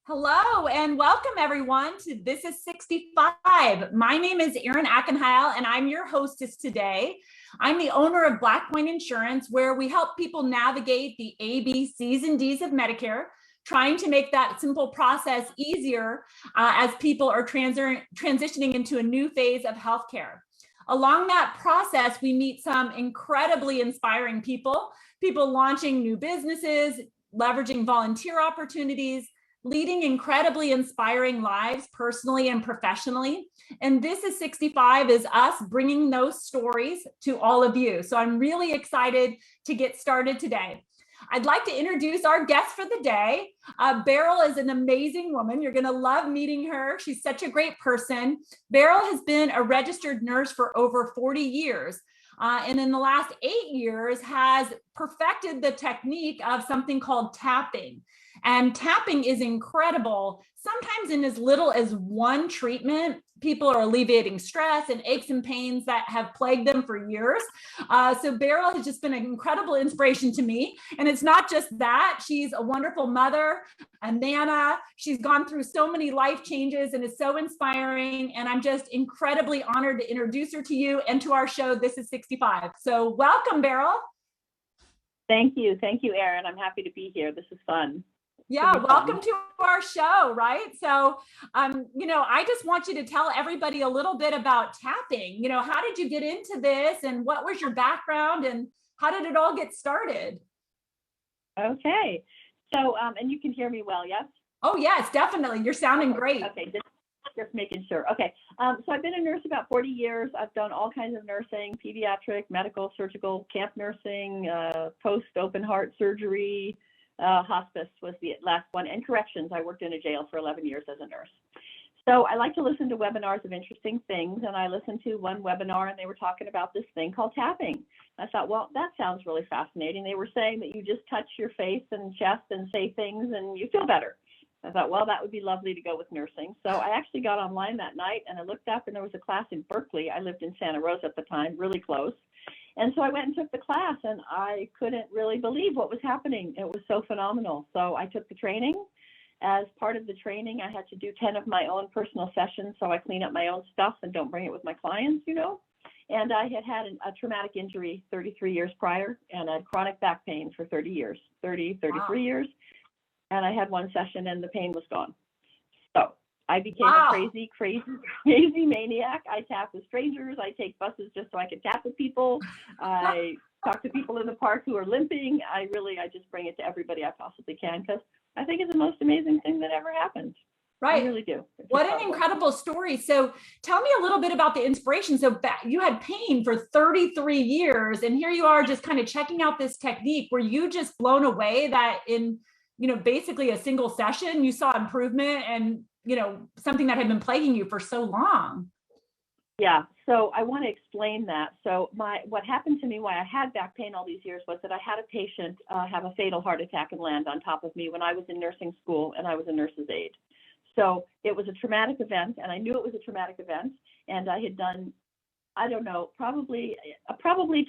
Hello and welcome everyone to This is 65. My name is Erin Ackenheil and I'm your hostess today. I'm the owner of Blackpoint Insurance, where we help people navigate the A, B, C's, and D's of Medicare, trying to make that simple process easier as people are transitioning into a new phase of healthcare. Along that process, we meet some incredibly inspiring people launching new businesses, leveraging volunteer opportunities, leading incredibly inspiring lives personally and professionally. And This is 65 is us bringing those stories to all of you. So I'm really excited to get started today. I'd like to introduce our guest for the day. Beryl is an amazing woman. You're going to love meeting her. She's such a great person. Beryl has been a registered nurse for over 40 years. And in the last 8 years has perfected the technique of something called tapping. And tapping is incredible. Sometimes in as little as one treatment, people are alleviating stress and aches and pains that have plagued them for years. So Beryl has just been an incredible inspiration to me. And it's not just that, she's a wonderful mother, a nana. She's gone through so many life changes and is so inspiring. And I'm just incredibly honored to introduce her to you and to our show, This is 65. So welcome, Beryl. Thank you, Erin. I'm happy to be here. This is fun. Yeah, welcome to our show, right? So, I just want you to tell everybody a little bit about tapping. How did you get into this and what was your background and how did it all get started? Okay. So, and you can hear me well, yes? Oh, yes, definitely. You're sounding great. Okay, just making sure. Okay. So I've been a nurse about 40 years. I've done all kinds of nursing, pediatric, medical, surgical, camp nursing, post-open heart surgery, hospice was the last one, and corrections. I worked in a jail for 11 years as a nurse. So I like to listen to webinars of interesting things, and I listened to one webinar and they were talking about this thing called tapping. I thought, well, that sounds really fascinating. They were saying that you just touch your face and chest and say things and you feel better. I thought, well, that would be lovely to go with nursing. So I actually got online that night and I looked up and there was a class in Berkeley. I lived in Santa Rosa at the time, really close. And so I went and took the class and I couldn't really believe what was happening. It was so phenomenal. So I took the training. As part of the training, I had to do 10 of my own personal sessions. So I clean up my own stuff and don't bring it with my clients, And I had a traumatic injury 33 years prior, and I had chronic back pain for 33 years. And I had one session and the pain was gone. So I became a crazy maniac. I tap with strangers. I take buses just so I can tap with people. I talk to people in the park who are limping. I just bring it to everybody I possibly can because I think it's the most amazing thing that ever happened. Right. I really do. What an incredible story. So tell me a little bit about the inspiration. So you had pain for 33 years and here you are just kind of checking out this technique. Were you just blown away that in, basically a single session, you saw improvement and something that had been plaguing you for so long? Yeah, so I want to explain that. So what happened to me, why I had back pain all these years, was that I had a patient have a fatal heart attack and land on top of me when I was in nursing school and I was a nurse's aide. So it was a traumatic event and I knew it was a traumatic event and I had done, I don't know, probably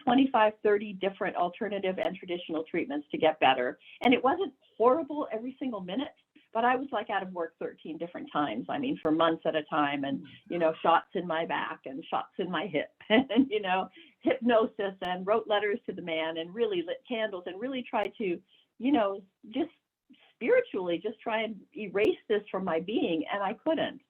25, 30 different alternative and traditional treatments to get better. And it wasn't horrible every single minute. But I was like out of work 13 different times. I mean, for months at a time and, shots in my back and shots in my hip and, hypnosis and wrote letters to the man and really lit candles and really tried to, just spiritually just try and erase this from my being. And I couldn't.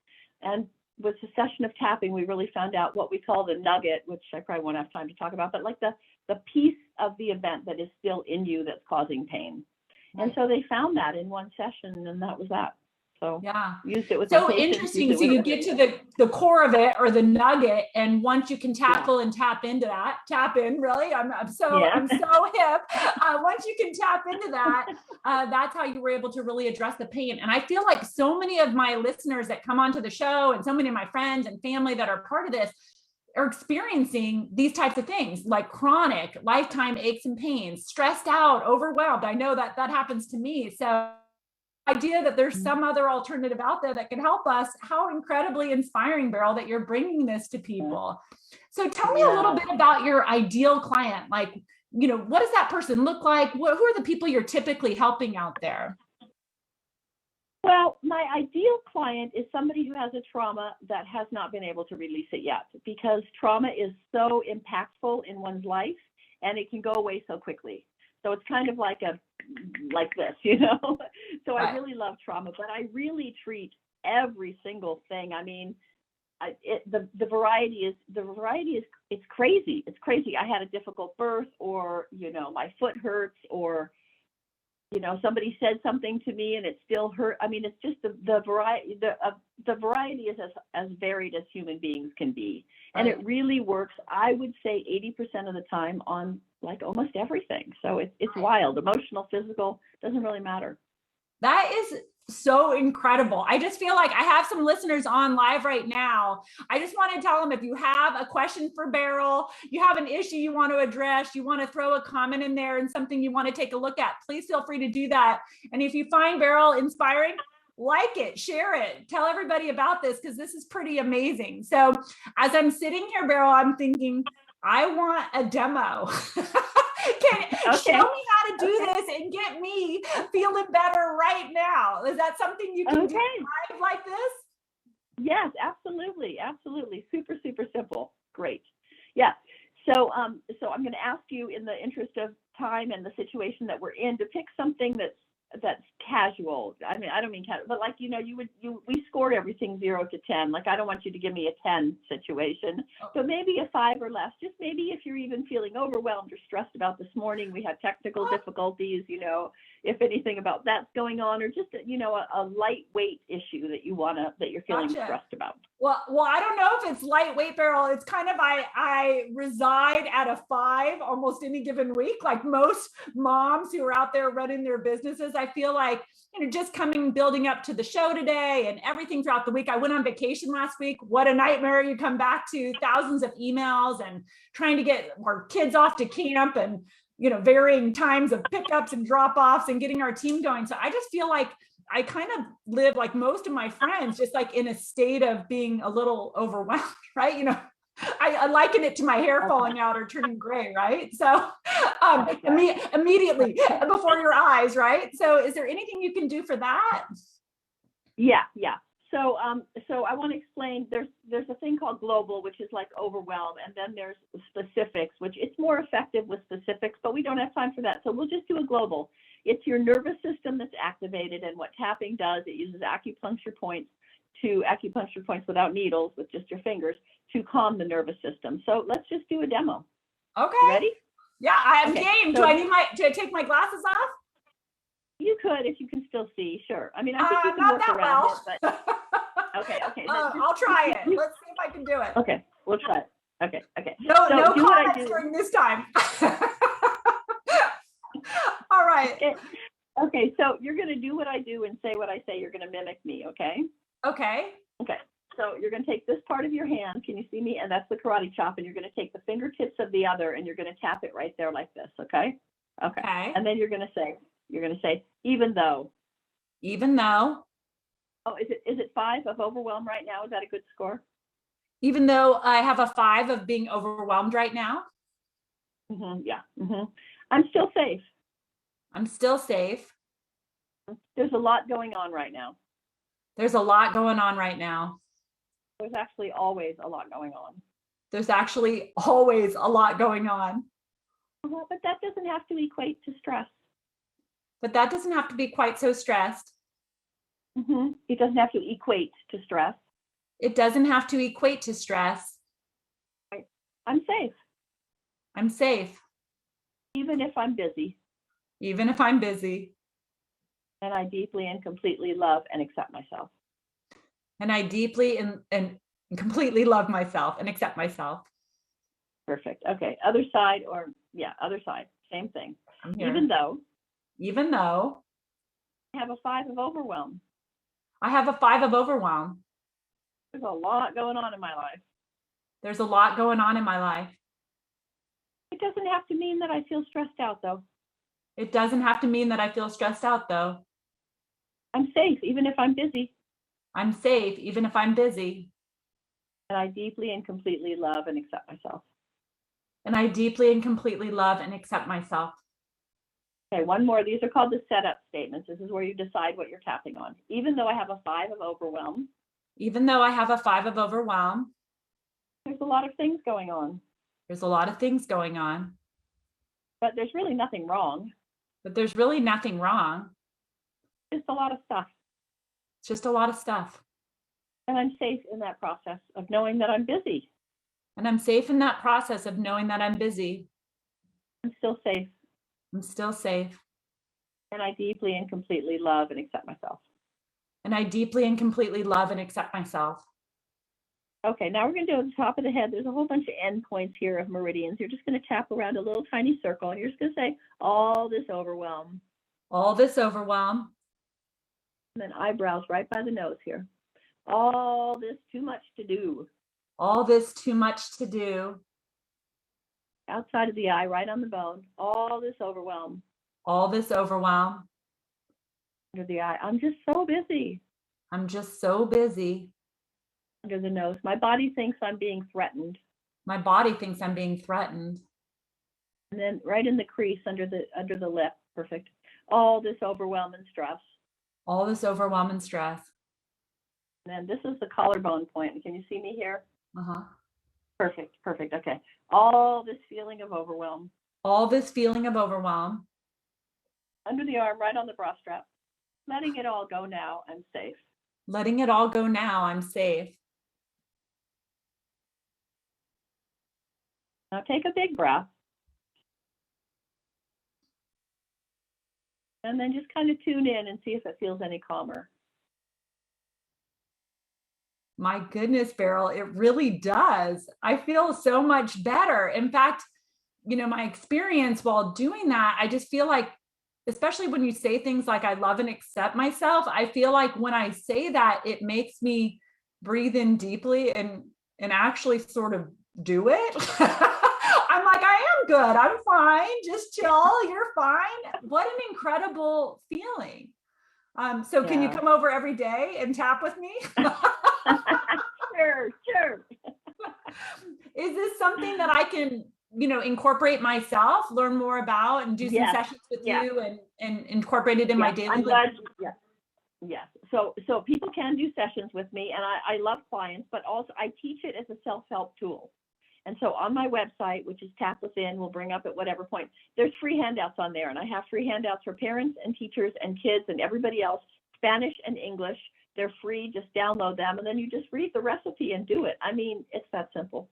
And with the session of tapping, we really found out what we call the nugget, which I probably won't have time to talk about, but like the piece of the event that is still in you that's causing pain. And so they found that in one session, and that was that. So yeah, used it with so interesting. So you get to the core of it or the nugget, and once you can tackle and tap into that, tap in. Really, I'm so hip. Once you can tap into that, that's how you were able to really address the pain. And I feel like so many of my listeners that come onto the show, and so many of my friends and family that are part of this, are experiencing these types of things like chronic lifetime aches and pains, stressed out, overwhelmed. I know that happens to me. So the idea that there's some other alternative out there that can help us, how incredibly inspiring, Beryl, that you're bringing this to people. So tell me a little bit about your ideal client. Like, what does that person look like? Who are the people you're typically helping out there? Well, my ideal client is somebody who has a trauma that has not been able to release it yet, because trauma is so impactful in one's life and it can go away so quickly. So it's kind of like this, you know? So Right. I really love trauma, but I really treat every single thing. I mean, the variety is it's crazy. It's crazy. I had a difficult birth, or, you know, my foot hurts, or, you know, somebody said something to me and it still hurt. I mean, it's just the variety. The variety is as varied as human beings can be, and Right. it really works. I would say 80% of the time on like almost everything. So it's wild. Emotional, physical, doesn't really matter. That is so incredible. I just feel like I have some listeners on live right now. I just want to tell them, if you have a question for Beryl, you have an issue you want to address, you want to throw a comment in there and something you want to take a look at, please feel free to do that. And if you find Beryl inspiring, like it, share it, tell everybody about this, because this is pretty amazing. So as I'm sitting here, Beryl, I'm thinking, I want a demo. Show me how to do this and get me feeling better right now. Is that something you can do live like this? Yes, absolutely. Absolutely. Super, super simple. Great. Yeah. So I'm going to ask you, in the interest of time and the situation that we're in, to pick something that's casual. I mean, I don't mean casual, but like, you know, we scored everything 0 to 10. Like, I don't want you to give me a 10 situation. So maybe a 5 or less. Just maybe if you're even feeling overwhelmed or stressed about this morning, we had technical difficulties, you know, if anything about that's going on, or just, you know, a lightweight issue that you're feeling stressed about. Well, I don't know if it's lightweight, Beryl. It's kind of, I reside at a 5 almost any given week. Like most moms who are out there running their businesses, I feel like, you know, just building up to the show today and everything throughout the week. I went on vacation last week. What a nightmare. You come back to thousands of emails and trying to get our kids off to camp, and, you know, varying times of pickups and drop-offs and getting our team going. So I just feel like I kind of live like most of my friends, just like in a state of being a little overwhelmed, right? You know, I liken it to my hair falling out or turning gray, right? So immediately before your eyes, right? So is there anything you can do for that? Yeah. So I want to explain, there's a thing called global, which is like overwhelm, and then there's specifics, which it's more effective with specifics, but we don't have time for that. So we'll just do a global. It's your nervous system that's activated, and what tapping does, it uses acupuncture points without needles, with just your fingers, to calm the nervous system. So let's just do a demo. Okay. Ready? Yeah, I'm game. So, do I take my glasses off? You could, if you can still see, sure. I mean, I think you can not work that around well. it, but okay. I'll try it. Let's see if I can do it. Okay, we'll try it. Okay. No comments during this time. All right. Okay, so you're going to do what I do and say what I say. You're going to mimic me, okay? Okay. So you're going to take this part of your hand. Can you see me? And that's the karate chop. And you're going to take the fingertips of the other, and you're going to tap it right there like this, okay? Okay. And then you're going to say, even though. Even though. Oh, is it 5 of overwhelm right now? Is that a good score? Even though I have a 5 of being overwhelmed right now. Yeah. I'm still safe. I'm still safe. There's a lot going on right now. There's a lot going on right now. There's actually always a lot going on. There's actually always a lot going on. But that doesn't have to equate to stress. But that doesn't have to be quite so stressed. It doesn't have to equate to stress. It doesn't have to equate to stress. Right. I'm safe. I'm safe. Even if I'm busy. Even if I'm busy. And I deeply and completely love and accept myself. And I deeply and completely love myself and accept myself. Perfect. Okay. Other side, other side. Same thing. Even though I have a 5 of overwhelm. I have a 5 of overwhelm. There's a lot going on in my life. There's a lot going on in my life. It doesn't have to mean that I feel stressed out, though. It doesn't have to mean that I feel stressed out, though. I'm safe, even if I'm busy. I'm safe, even if I'm busy. And I deeply and completely love and accept myself. And I deeply and completely love and accept myself. Okay, one more. These are called the setup statements. This is where you decide what you're tapping on. Even though I have a 5 of overwhelm, even though I have a 5 of overwhelm, there's a lot of things going on, there's a lot of things going on, but there's really nothing wrong. but there's really nothing wrong. Just a lot of stuff. It's just a lot of stuff. And I'm safe in that process of knowing that I'm busy. And I'm safe in that process of knowing that I'm busy. I'm still safe. I'm still safe. And I deeply and completely love and accept myself. And I deeply and completely love and accept myself. Okay, now we're going to do at the top of the head. There's a whole bunch of endpoints here of meridians. You're just going to tap around a little tiny circle, and you're just going to say, all this overwhelm. All this overwhelm. And then eyebrows right by the nose here. All this too much to do. All this too much to do. Outside of the eye, right on the bone. All this overwhelm. All this overwhelm. Under the eye. I'm just so busy. I'm just so busy. Under the nose. My body thinks I'm being threatened. My body thinks I'm being threatened. And then right in the crease under the lip. Perfect. All this overwhelm and stress. All this overwhelm and stress. And then this is the collarbone point. Can you see me here? Uh-huh. Perfect. Perfect. Okay. All this feeling of overwhelm. All this feeling of overwhelm. Under the arm, right on the bra strap. Letting it all go now. I'm safe. Letting it all go now. I'm safe. Now take a big breath. And then just kind of tune in and see if it feels any calmer. My goodness, Beryl, it really does. I feel so much better. In fact, my experience while doing that, I just feel like, especially when you say things like, I love and accept myself, I feel like when I say that, it makes me breathe in deeply and actually sort of do it. I'm like, I am good. I'm fine. Just chill. You're fine. What an incredible feeling. So can you come over every day and tap with me? Sure. Is this something that I can, incorporate myself, learn more about, and do some sessions with you and incorporate it in my daily life? Yes. So people can do sessions with me, and I love clients, but also I teach it as a self-help tool. And so on my website, which is Tap Within, we'll bring up at whatever point, there's free handouts on there. And I have free handouts for parents and teachers and kids and everybody else, Spanish and English. They're free. Just download them. And then you just read the recipe and do it. I mean, it's that simple.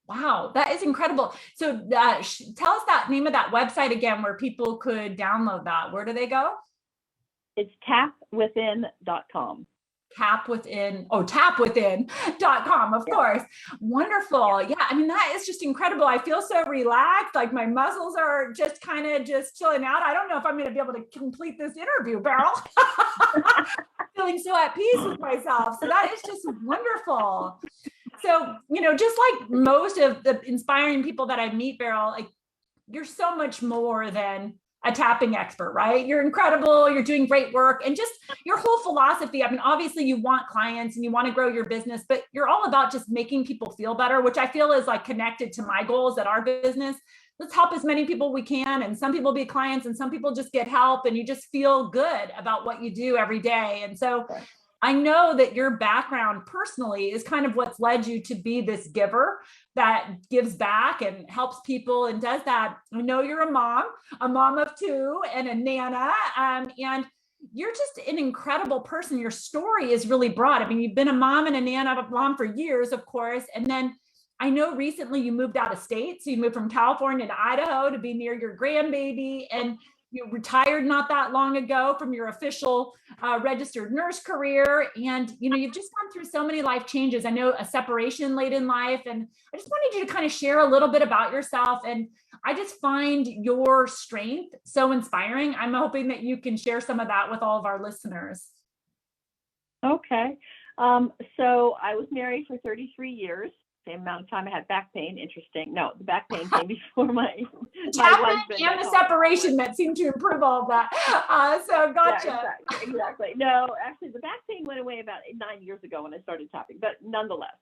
Wow, that is incredible. So tell us that name of that website again, where people could download that. Where do they go? It's tapwithin.com. tapwithin.com, of course. Wonderful. Yeah, I mean, that is just incredible. I feel so relaxed, like my muscles are just kind of just chilling out. I don't know if I'm going to be able to complete this interview, Beryl. Feeling so at peace with myself. So that is just wonderful. So, just like most of the inspiring people that I meet, Beryl, like you're so much more than a tapping expert, right? You're incredible. You're doing great work, and just your whole philosophy. I mean, obviously you want clients and you want to grow your business, but you're all about just making people feel better, which I feel is like connected to my goals at our business. Let's help as many people we can. And some people be clients and some people just get help, and you just feel good about what you do every day. And so I know that your background personally is kind of what's led you to be this giver that gives back and helps people and does that. I know you're a mom of 2 and a nana, and you're just an incredible person. Your story is really broad. I mean, you've been a mom and a nana, a mom for years, of course. And then I know recently you moved out of state. So you moved from California to Idaho to be near your grandbaby, and you retired not that long ago from your official registered nurse career. And, you've just gone through so many life changes. I know a separation late in life. And I just wanted you to kind of share a little bit about yourself. And I just find your strength so inspiring. I'm hoping that you can share some of that with all of our listeners. Okay. So I was married for 33 years. Same amount of time I had back pain. Interesting. No, the back pain came before my husband. And the separation that seemed to improve all of that. So gotcha. Yeah, exactly. No, actually the back pain went away about 9 years ago when I started tapping, but nonetheless.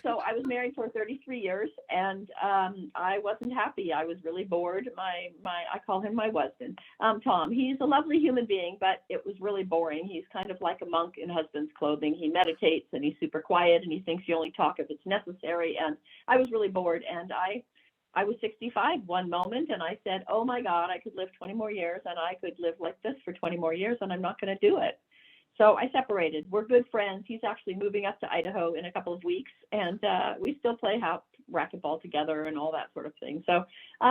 So I was married for 33 years, and I wasn't happy. I was really bored. I call him my husband, Tom. He's a lovely human being, but it was really boring. He's kind of like a monk in husband's clothing. He meditates, and he's super quiet, and he thinks you only talk if it's necessary. And I was really bored, and I was 65 one moment, and I said, oh my God, I could live 20 more years, and I could live like this for 20 more years, and I'm not going to do it. So I separated. We're good friends. He's actually moving up to Idaho in a couple of weeks, and we still play racquetball together and all that sort of thing. So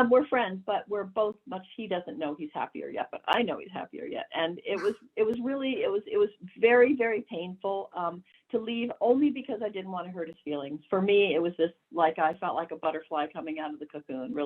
we're friends, but we're both he doesn't know he's happier yet, but I know he's happier yet. And it was very, very painful to leave, only because I didn't want to hurt his feelings. For me, it was just like I felt like a butterfly coming out of the cocoon, really.